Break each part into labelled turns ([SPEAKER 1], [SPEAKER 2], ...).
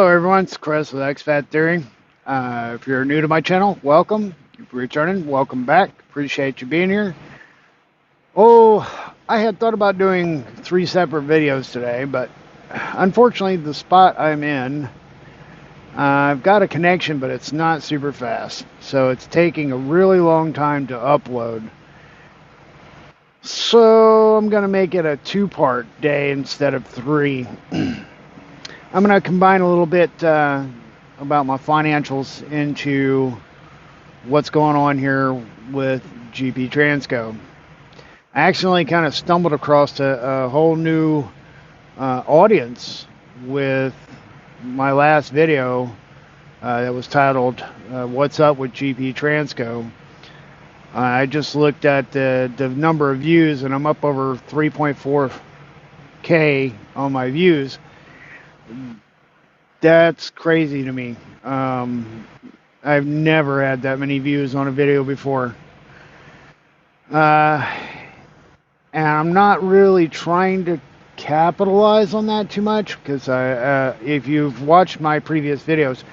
[SPEAKER 1] Hello everyone, it's Chris with XFAT Theory. If you're new to my channel, welcome. If you're returning, welcome back. Appreciate you being here. Oh, I had thought about doing 3 separate videos today, but unfortunately the spot I'm in, I've got a connection, but it's not super fast. So it's taking a really long time to upload. So I'm going to make it a 2-part day instead of 3. I'm going to combine a little bit about my financials into what's going on here with GP Transco. I accidentally kind of stumbled across a whole new audience with my last video that was titled What's Up with GP Transco. I just looked at the number of views, and I'm up over 3.4K on my views. That's crazy to me. I've never had that many views on a video before. And I'm not really trying to capitalize on that too much, because if you've watched my previous videos,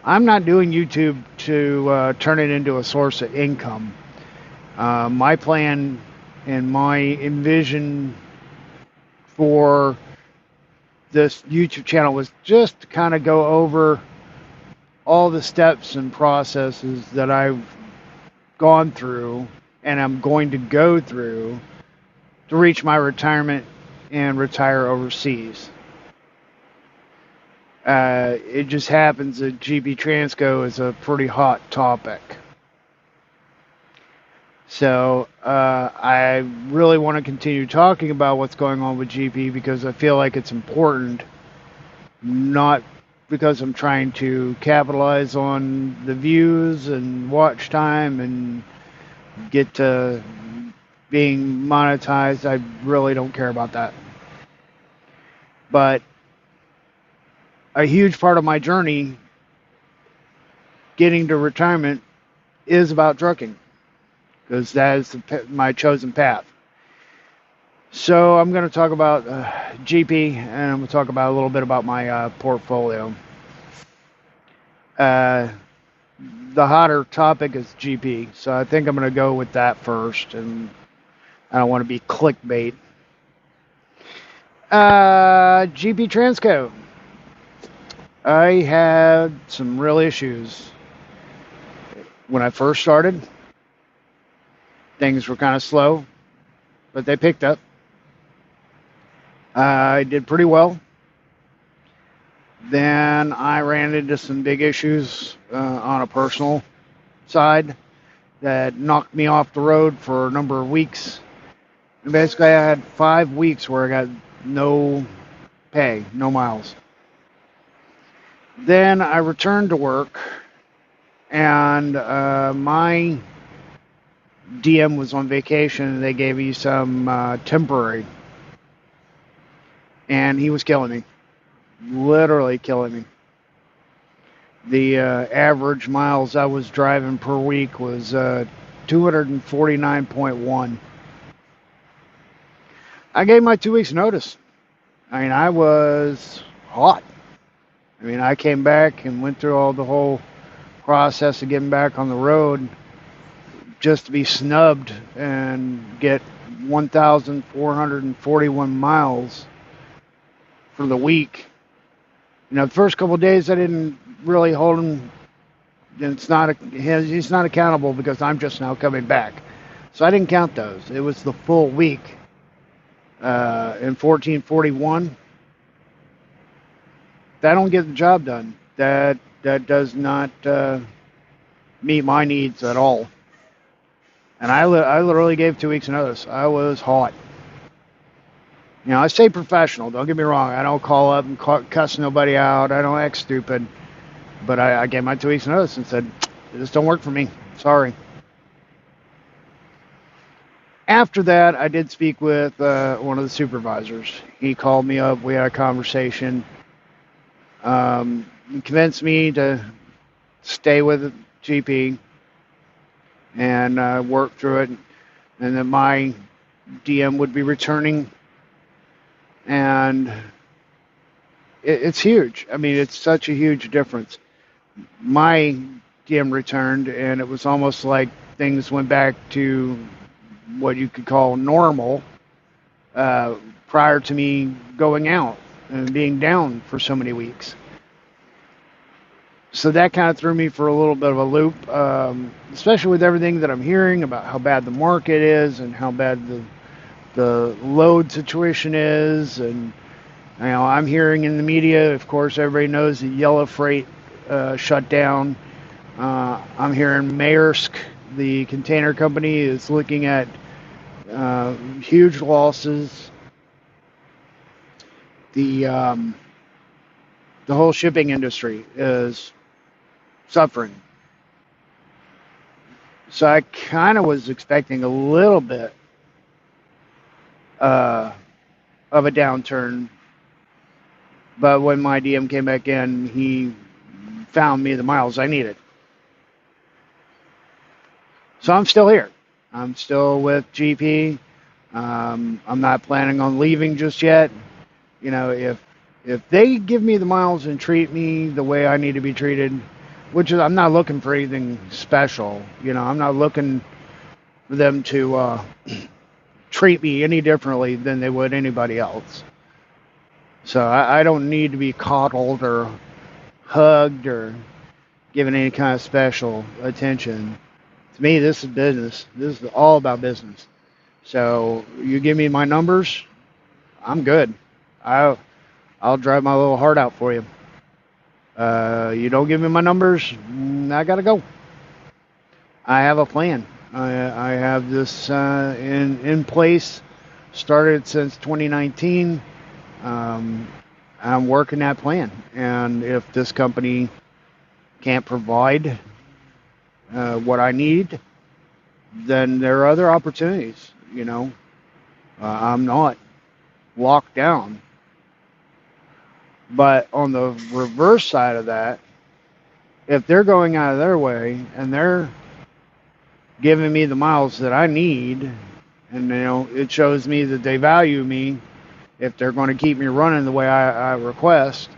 [SPEAKER 1] I'm not doing YouTube to turn it into a source of income. My plan and my envision for this YouTube channel was just to kind of go over all the steps and processes that I've gone through and I'm going to go through to reach my retirement and retire overseas. It just happens that GP Transco is a pretty hot topic. So I really want to continue talking about what's going on with GP because I feel like it's important, not because I'm trying to capitalize on the views and watch time and get to being monetized. I really don't care about that. But a huge part of my journey getting to retirement is about trucking, because that is my chosen path. So I'm going to talk about GP, and I'm going to talk about a little bit about my portfolio. The hotter topic is GP, so I think I'm going to go with that first, and I don't want to be clickbait. GP Transco. I had some real issues when I first started. Things were kind of slow, but they picked up. I did pretty well. Then I ran into some big issues on a personal side that knocked me off the road for a number of weeks. And basically, I had 5 weeks where I got no pay, no miles. Then I returned to work, and my DM was on vacation, and they gave me some temporary. And he was killing me. Literally killing me. The average miles I was driving per week was 249.1. I gave my 2 weeks notice. I mean, I was hot. I mean, I came back and went through the whole process of getting back on the road just to be snubbed and get 1,441 miles for the week. You know, the first couple of days I didn't really hold him. He's not accountable because I'm just now coming back. So I didn't count those. It was the full week. In 1441, that don't get the job done. That does not meet my needs at all. And I literally gave 2 weeks notice. I was hot. You know, I stay professional. Don't get me wrong. I don't call up and cuss nobody out. I don't act stupid. But I gave my 2 weeks notice and said, this don't work for me. Sorry. After that, I did speak with one of the supervisors. He called me up. We had a conversation. He convinced me to stay with GP and work through it. And that my DM would be returning. And it's huge. I mean, it's such a huge difference. My DM returned, and it was almost like things went back to what you could call normal uh, prior to me going out and being down for so many weeks. So that kind of threw me for a little bit of a loop, especially with everything that I'm hearing about how bad the market is and how bad the load situation is. And I'm hearing in the media, of course, everybody knows the yellow freight shut down. I'm hearing Maersk, the container company, is looking at huge losses. The the whole shipping industry is suffering. So I kind of was expecting a little bit uh, of a downturn, but when my DM came back in, he found me the miles I needed. So I'm still here. I'm still with GP. I'm not planning on leaving just yet. If they give me the miles and treat me the way I need to be treated, which is I'm not looking for anything special. I'm not looking for them to treat me any differently than they would anybody else. So I don't need to be coddled or hugged or given any kind of special attention. To me, this is business. This is all about business. So you give me my numbers, I'm good. I'll drive my little heart out for you. You don't give me my numbers, I gotta go. I have a plan. I have this in place. Started since 2019. I'm working that plan, and if this company can't provide what I need, then there are other opportunities. I'm not locked down. But on the reverse side of that, if they're going out of their way and they're giving me the miles that I need, and it shows me that they value me, if they're going to keep me running the way I request,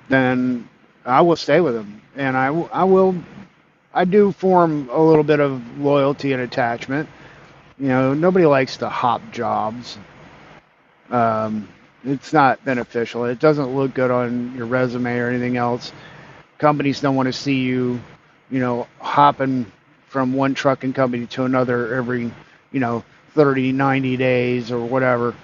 [SPEAKER 1] then I will stay with them, and I do form a little bit of loyalty and attachment. Nobody likes to hop jobs. It's not beneficial. It doesn't look good on your resume or anything else. Companies don't want to see you, hopping from one trucking company to another every, 30, 90 days or whatever.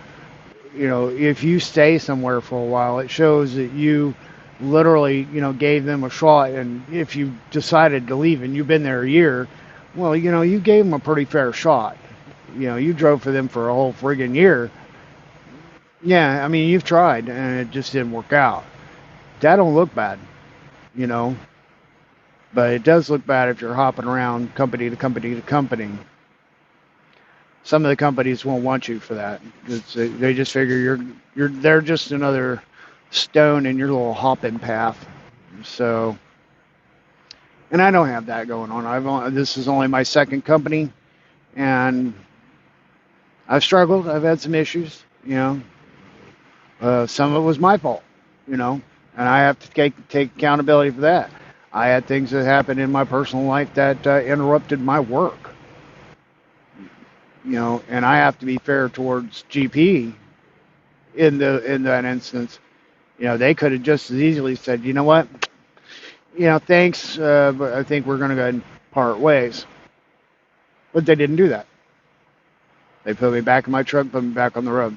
[SPEAKER 1] If you stay somewhere for a while, it shows that you literally, gave them a shot. And if you decided to leave and you've been there a year, well, you gave them a pretty fair shot. You drove for them for a whole friggin' year. Yeah, I mean, you've tried and it just didn't work out. That don't look bad, you know, but it does look bad if you're hopping around company to company to company. Some of the companies won't want you for that. They just figure they're just another stone in your little hopping path. So, and I don't have that going on. This is only my second company, and I've struggled. I've had some issues, some of it was my fault, and I have to take accountability for that. I had things that happened in my personal life that interrupted my work, and I have to be fair towards GP in that instance. They could have just as easily said, you know what, thanks, but I think we're going to go ahead and part ways. But they didn't do that. They put me back in my truck, put me back on the road.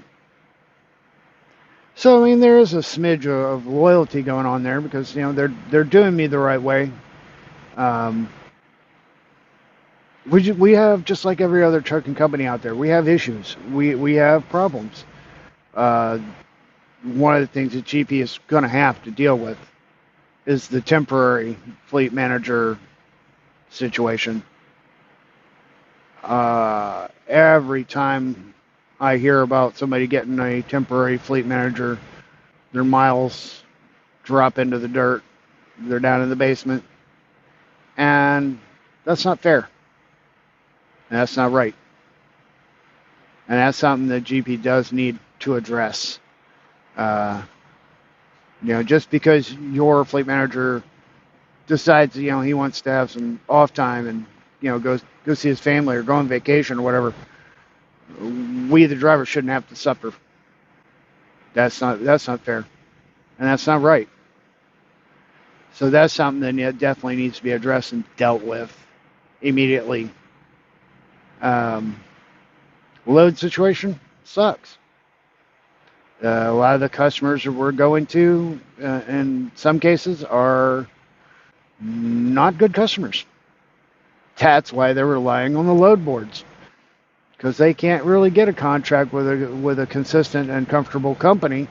[SPEAKER 1] So I mean, there is a smidge of loyalty going on there because they're doing me the right way. We have, just like every other trucking company out there, we have issues. We have problems. One of the things that GP is going to have to deal with is the temporary fleet manager situation. Every time I hear about somebody getting a temporary fleet manager, their miles drop into the dirt. They're down in the basement. And that's not fair. And that's not right. And that's something that GP does need to address. Uh, just because your fleet manager decides, he wants to have some off time and, go see his family or go on vacation or whatever, we the driver shouldn't have to suffer. That's not fair, and that's not right. So that's something that definitely needs to be addressed and dealt with immediately. Um, Load situation sucks. A lot of the customers that we're going to, in some cases, are not good customers. That's why they're relying on the load boards, because they can't really get a contract with a consistent and comfortable company,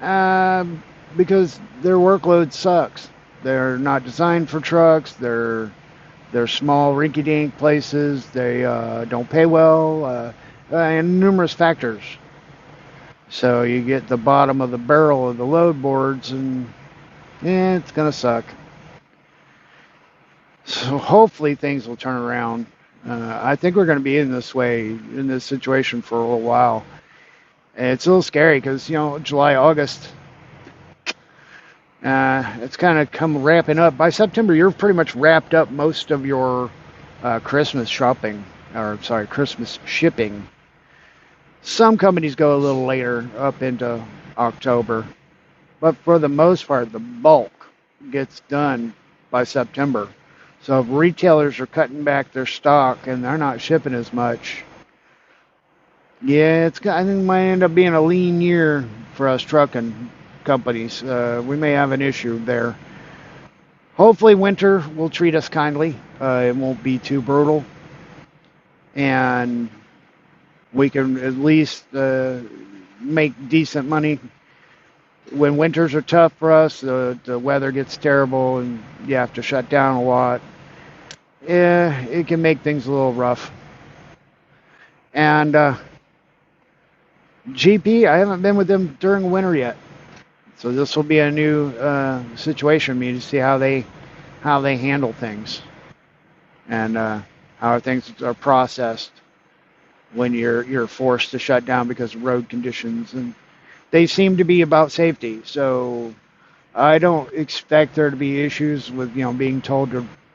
[SPEAKER 1] uh, because their workload sucks. They're not designed for trucks. They're small, rinky-dink places. They don't pay well, and numerous factors. So you get the bottom of the barrel of the load boards, and it's gonna suck. So hopefully things will turn around. I think we're going to be in this situation for a little while. And it's a little scary because, July, August, it's kind of come wrapping up. By September, you're pretty much wrapped up most of your Christmas shopping, or sorry, Christmas shipping. Some companies go a little later, up into October. But for the most part, the bulk gets done by September. So if retailers are cutting back their stock and they're not shipping as much, yeah, I think it might end up being a lean year for us trucking companies. We may have an issue there. Hopefully winter will treat us kindly. It won't be too brutal. And we can at least make decent money. When winters are tough for us, the weather gets terrible and you have to shut down a lot. Yeah, it can make things a little rough. And GP, I haven't been with them during winter yet, so this will be a new situation for me to see how they handle things and how things are processed when you're forced to shut down because of road conditions. And they seem to be about safety, so I don't expect there to be issues with being told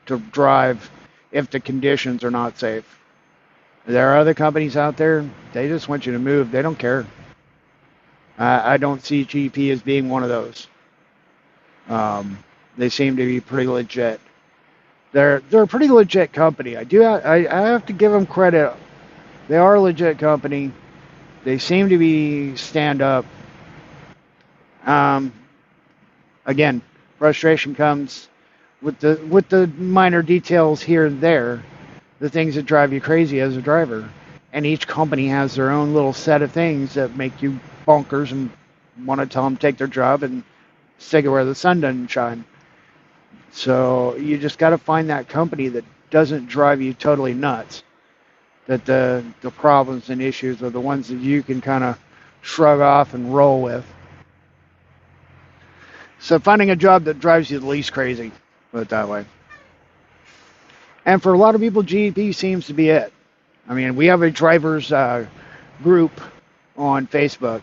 [SPEAKER 1] to drive if the conditions are not safe. There are other companies out there, they just want you to move. They don't care. I don't see GP as being one of those. They seem to be pretty legit. They're a pretty legit company. I have to give them credit. They are a legit company. They seem to be stand up. Again, frustration comes with the minor details here and there, the things that drive you crazy as a driver. And each company has their own little set of things that make you bonkers and want to tell them to take their job and stick it where the sun doesn't shine. So you just got to find that company that doesn't drive you totally nuts. That the problems and issues are the ones that you can kind of shrug off and roll with. So finding a job that drives you the least crazy, put it that way. And for a lot of people, GP seems to be it. I mean, we have a drivers group on Facebook,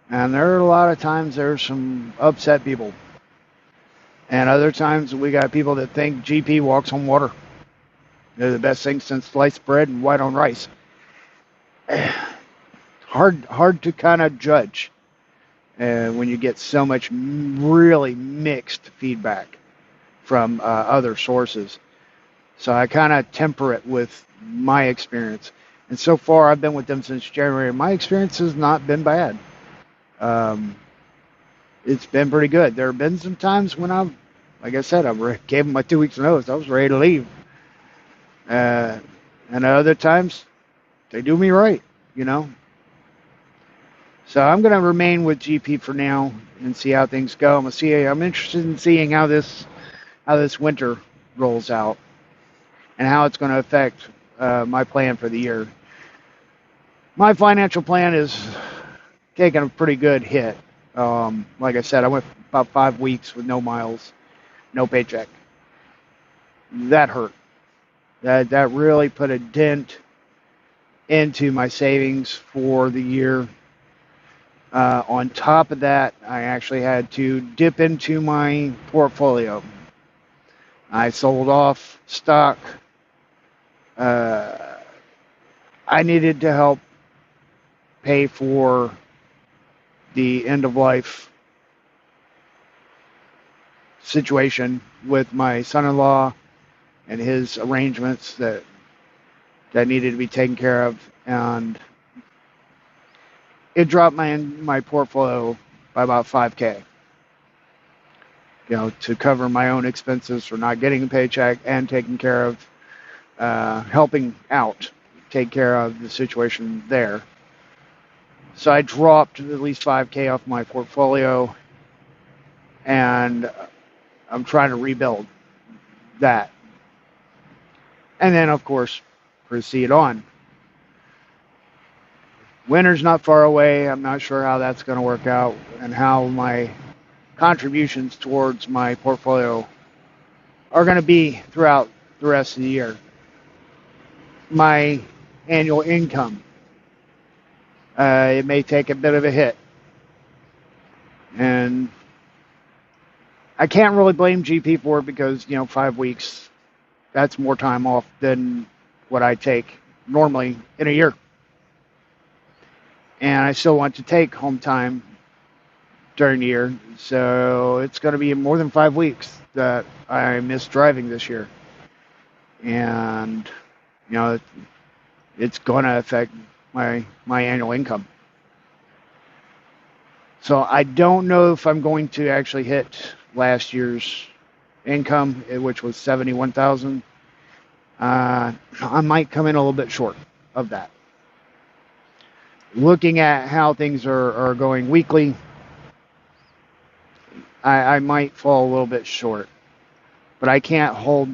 [SPEAKER 1] and there are a lot of times there's some upset people. And other times we got people that think GP walks on water. They're the best thing since sliced bread and white on rice. Hard to kind of judge when you get so much really mixed feedback from other sources. So I kind of temper it with my experience. And so far, I've been with them since January. My experience has not been bad. It's been pretty good. There have been some times when like I said, I gave them my 2 weeks notice. I was ready to leave. And other times, they do me right, So I'm going to remain with GP for now and see how things go. I'm interested in seeing how this winter rolls out and how it's going to affect my plan for the year. My financial plan is taking a pretty good hit. Like I said, I went about 5 weeks with no miles, no paycheck. That hurt. That really put a dent into my savings for the year. On top of that, I actually had to dip into my portfolio. I sold off stock. Uh, I needed to help pay for the end of life situation with my son-in-law and his arrangements that needed to be taken care of, and it dropped my portfolio by about 5K. To cover my own expenses for not getting a paycheck and taking care of helping out, take care of the situation there. So I dropped at least 5K off my portfolio, and I'm trying to rebuild that. And then, of course, proceed on. Winter's not far away. I'm not sure how that's going to work out and how my contributions towards my portfolio are going to be throughout the rest of the year. My annual income, it may take a bit of a hit. And I can't really blame GP for it because, 5 weeks, that's more time off than what I take normally in a year. And I still want to take home time during the year. So it's going to be more than 5 weeks that I miss driving this year. And, it's going to affect my annual income. So I don't know if I'm going to actually hit last year's income, which was $71,000. I might come in a little bit short of that. Looking at how things are going weekly, I might fall a little bit short. But I can't hold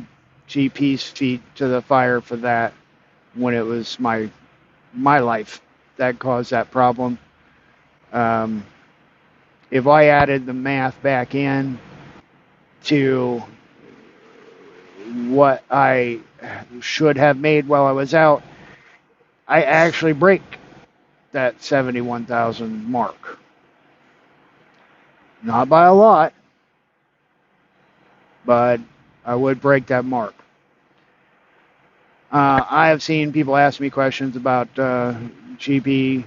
[SPEAKER 1] GP's feet to the fire for that when it was my life that caused that problem. If I added the math back in to what I should have made while I was out, I actually break that 71,000 mark. Not by a lot, but I would break that mark. I have seen people ask me questions about GP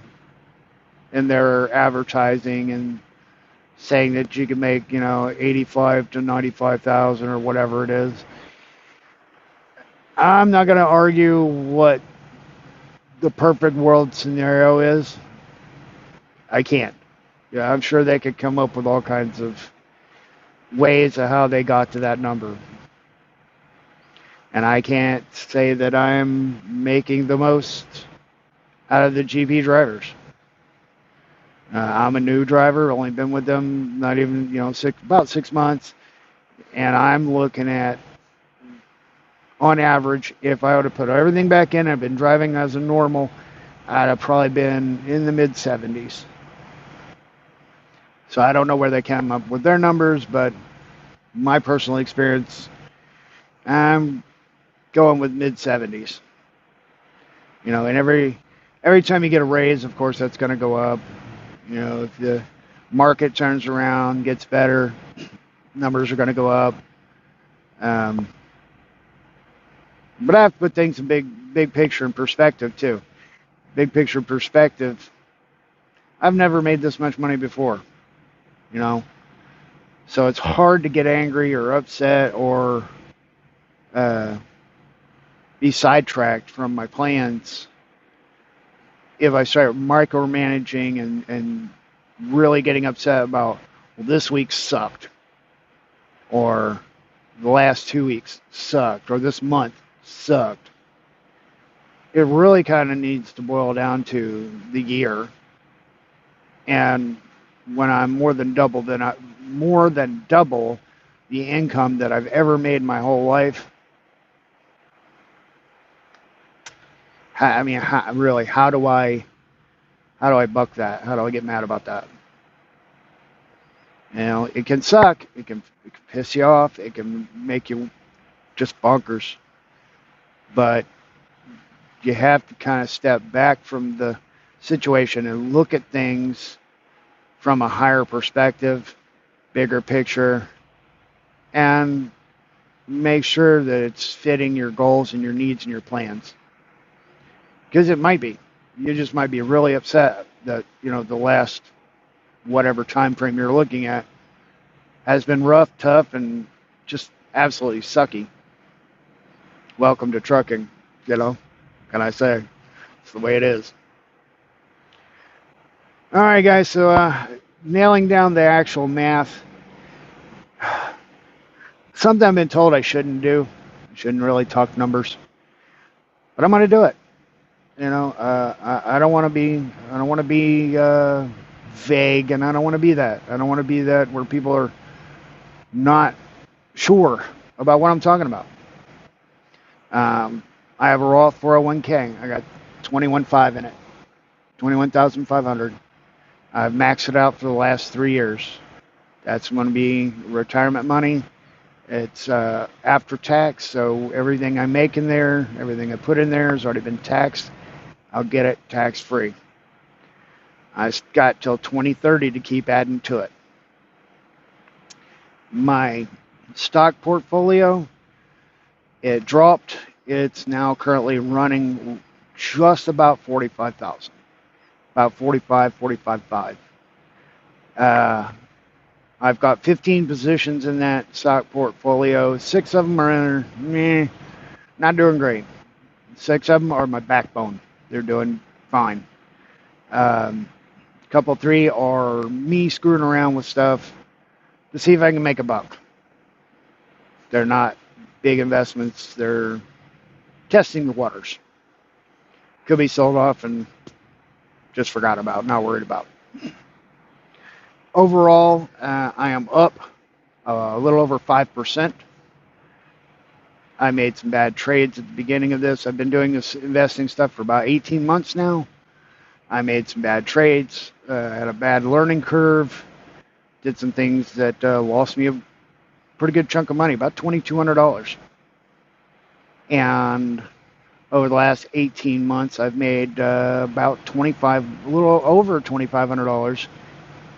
[SPEAKER 1] and their advertising and saying that you can make, 85 to 95,000 or whatever it is. I'm not going to argue what the perfect world scenario is. I can't. Yeah, I'm sure they could come up with all kinds of ways of how they got to that number. And I can't say that I'm making the most out of the GP drivers. I'm a new driver, only been with them not even, about 6 months. And I'm looking at, on average, if I would have put everything back in, I've been driving as a normal, I'd have probably been in the mid-70s. So I don't know where they came up with their numbers, but my personal experience, I'm going with mid-70s. And every time you get a raise, of course, that's going to go up. If the market turns around, gets better, numbers are going to go up. But I have to put things in big picture and perspective too. Big picture perspective. I've never made this much money before, So it's hard to get angry or upset or be sidetracked from my plans if I start micromanaging and really getting upset about, well, this week sucked, or the last 2 weeks sucked, or this month sucked. It really kind of needs to boil down to the year. And when I'm more than double the income that I've ever made my whole life, how do I buck that? How do I get mad about that? It can suck. It can piss you off. It can make you just bonkers. But you have to kind of step back from the situation and look at things from a higher perspective, bigger picture, and make sure that it's fitting your goals and your needs and your plans. Because it might be. You just might be really upset that, the last whatever time frame you're looking at has been rough, tough, and just absolutely sucky. Welcome to trucking, can I say? It's the way it is. All right, guys, so nailing down the actual math. Something I've been told I shouldn't do. I shouldn't really talk numbers. But I'm going to do it. I don't want to be vague, and I don't want to be that. I don't want to be that where people are not sure about what I'm talking about. I have a Roth 401k. I got 21.5 in it, 21,500. I've maxed it out for the last 3 years. That's going to be retirement money. It's after tax, so everything I make in there, everything I put in there has already been taxed. I'll get it tax-free. I got till 2030 to keep adding to it. My stock portfolio, it dropped. It's now currently running just about 45,000. About 45,500. I've got 15 positions in that stock portfolio. 6 of them are not doing great. 6 of them are my backbone. They're doing fine. Couple 3 are me screwing around with stuff to see if I can make a buck. They're not big investments. They're testing the waters. Could be sold off and just forgot about, not worried about. Overall, I am up a little over 5%. I made some bad trades at the beginning of this. I've been doing this investing stuff for about 18 months now. I made some bad trades, had a bad learning curve, did some things that lost me a pretty good chunk of money, about $2,200. And over the last 18 months, I've made a little over $2,500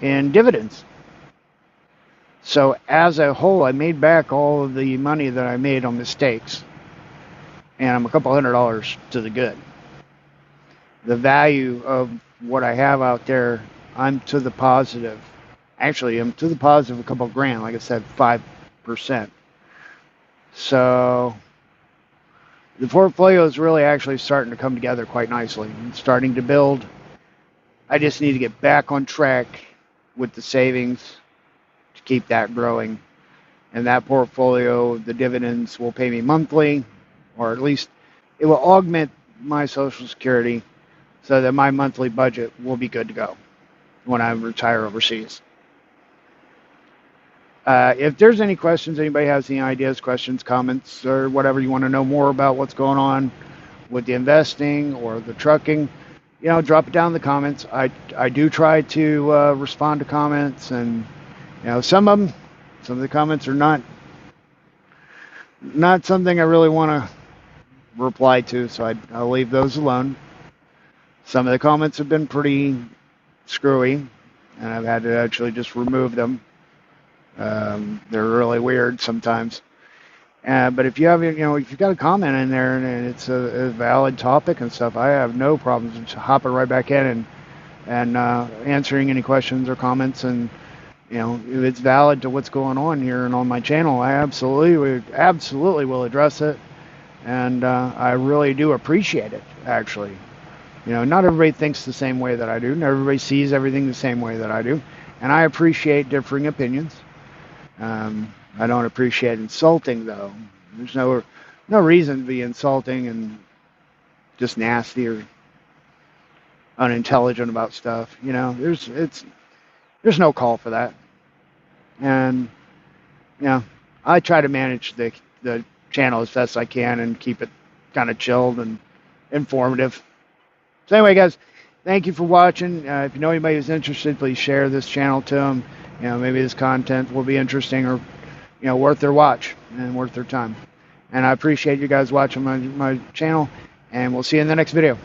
[SPEAKER 1] in dividends. So as a whole, I made back all of the money that I made on mistakes. And I'm a couple $100 to the good. The value of what I have out there, I'm to the positive. Actually, I'm to the positive a couple grand, like I said, 5%. So the portfolio is really actually starting to come together quite nicely. It's starting to build. I just need to get back on track with the savings to keep that growing. And that portfolio, the dividends will pay me monthly, or at least it will augment my Social Security so that my monthly budget will be good to go when I retire overseas. If there's any questions, anybody has any ideas, questions, comments, or whatever you want to know more about what's going on with the investing or the trucking, drop it down in the comments. I do try to respond to comments, and some of the comments are not something I really want to reply to, so I'll leave those alone. Some of the comments have been pretty screwy, and I've had to actually just remove them. They're really weird sometimes. But if you have, if you've got a comment in there and it's a valid topic and stuff, I have no problems just hopping right back in and answering any questions or comments. And if it's valid to what's going on here and on my channel, I absolutely will address it. And I really do appreciate it, actually. Not everybody thinks the same way that I do. Not everybody sees everything the same way that I do. And I appreciate differing opinions. I don't appreciate insulting, though. There's no reason to be insulting and just nasty or unintelligent about stuff. There's no call for that. And I try to manage the channel as best I can and keep it kind of chilled and informative. So anyway, guys, thank you for watching. If you know anybody who's interested, please share this channel to them. Maybe this content will be interesting or worth their watch and worth their time. And I appreciate you guys watching my channel, and we'll see you in the next video.